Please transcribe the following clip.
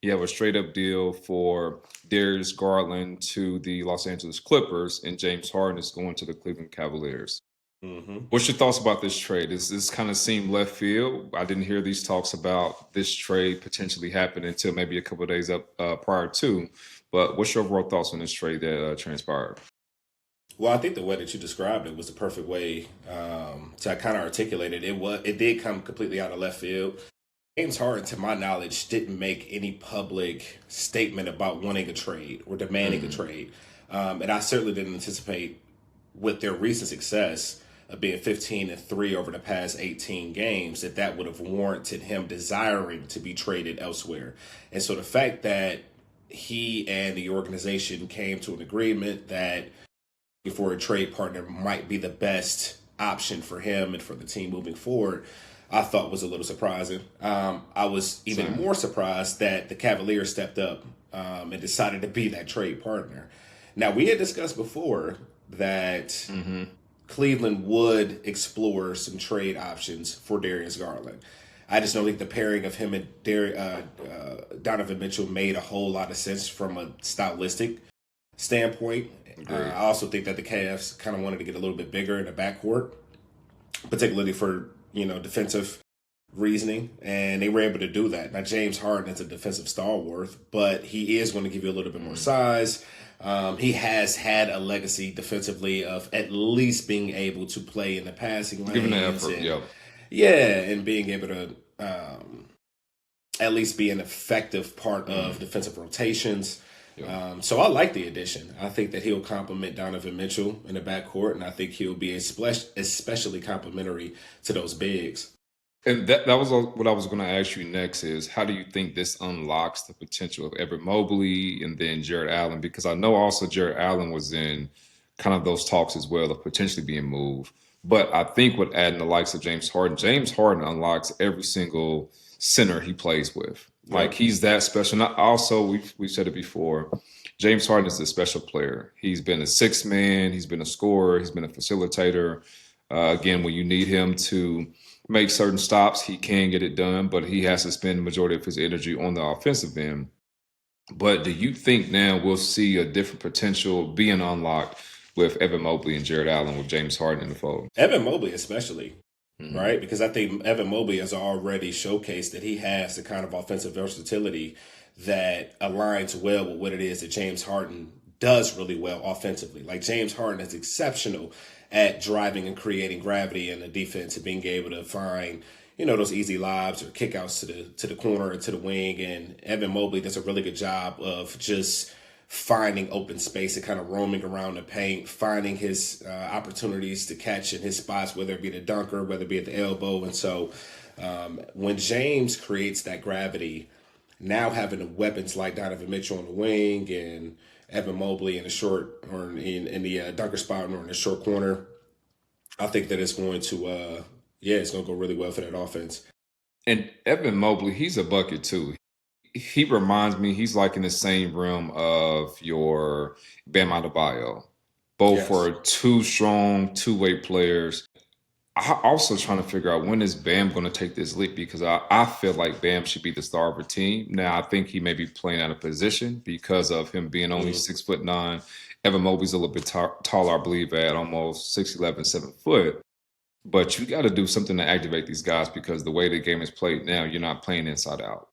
You have a straight up deal for Darius Garland to the Los Angeles Clippers, and James Harden is going to the Cleveland Cavaliers. Hmm. What's your thoughts about this trade? This kind of seemed left field. I didn't hear these talks about this trade potentially happening until maybe a couple of days up prior to. But what's your overall thoughts on this trade that transpired? Well, I think the way that you described it was the perfect way to kind of articulate it. It did come completely out of left field. James Harden, to my knowledge, didn't make any public statement about wanting a trade or demanding a Hmm. trade, and I certainly didn't anticipate with their recent success of being 15-3 over the past 18 games that would have warranted him desiring to be traded elsewhere. And so the fact that he and the organization came to an agreement that for a trade partner might be the best option for him and for the team moving forward, I thought was a little surprising. I was even Same. more surprised that the Cavaliers stepped up and decided to be that trade partner. Now, we had discussed before that Hmm. Cleveland would explore some trade options for Darius Garland. I just don't think the pairing of him and Donovan Mitchell made a whole lot of sense from a stylistic standpoint. Agreed. I also think that the Cavs kind of wanted to get a little bit bigger in the backcourt, particularly for defensive reasoning, and they were able to do that. Now James Harden is a defensive stalwart, but he is going to give you a little bit more Mm. size. He has had a legacy defensively of at least being able to play in the passing Given the lanes effort, and yep. yeah, and being able to at least be an effective part of Mm. defensive rotations. Yep. So I like the addition. I think that he'll complement Donovan Mitchell in the backcourt, and I think he'll be especially complimentary to those bigs. And that was what I was going to ask you next is how do you think this unlocks the potential of Evan Mobley and then Jared Allen? Because I know also Jared Allen was in kind of those talks as well of potentially being moved. But I think with adding the likes of James Harden unlocks every single center he plays with. Like Yep. he's that special. Not also we've said it before. James Harden is a special player. He's been a six man. He's been a scorer. He's been a facilitator. Again, when you need him to make certain stops, he can get it done, but he has to spend the majority of his energy on the offensive end. But do you think now we'll see a different potential being unlocked with Evan Mobley and Jared Allen with James Harden in the fold? Evan Mobley, especially, Hmm. right? Because I think Evan Mobley has already showcased that he has the kind of offensive versatility that aligns well with what it is that James Harden does really well offensively. Like James Harden is exceptional at driving and creating gravity in the defense and being able to find those easy lobs or kickouts to the corner or to the wing. And Evan Mobley does a really good job of just finding open space and kind of roaming around the paint, finding his opportunities to catch in his spots, whether it be the dunker, whether it be at the elbow. And so when James creates that gravity, now having the weapons like Donovan Mitchell on the wing and Evan Mobley in the short or in the dunker spot or in the short corner, I think that it's going to, it's going to go really well for that offense. And Evan Mobley, he's a bucket too. He reminds me, he's like in the same realm of your Bam Adebayo. Both Yes. are two strong two-way players. I also trying to figure out when is Bam going to take this leap because I feel like Bam should be the star of a team. Now I think he may be playing out of position because of him being only Mm-hmm. 6'9". Evan Mobley's a little bit taller, I believe, at almost 6'11", 7 foot. But you got to do something to activate these guys because the way the game is played now, you're not playing inside out.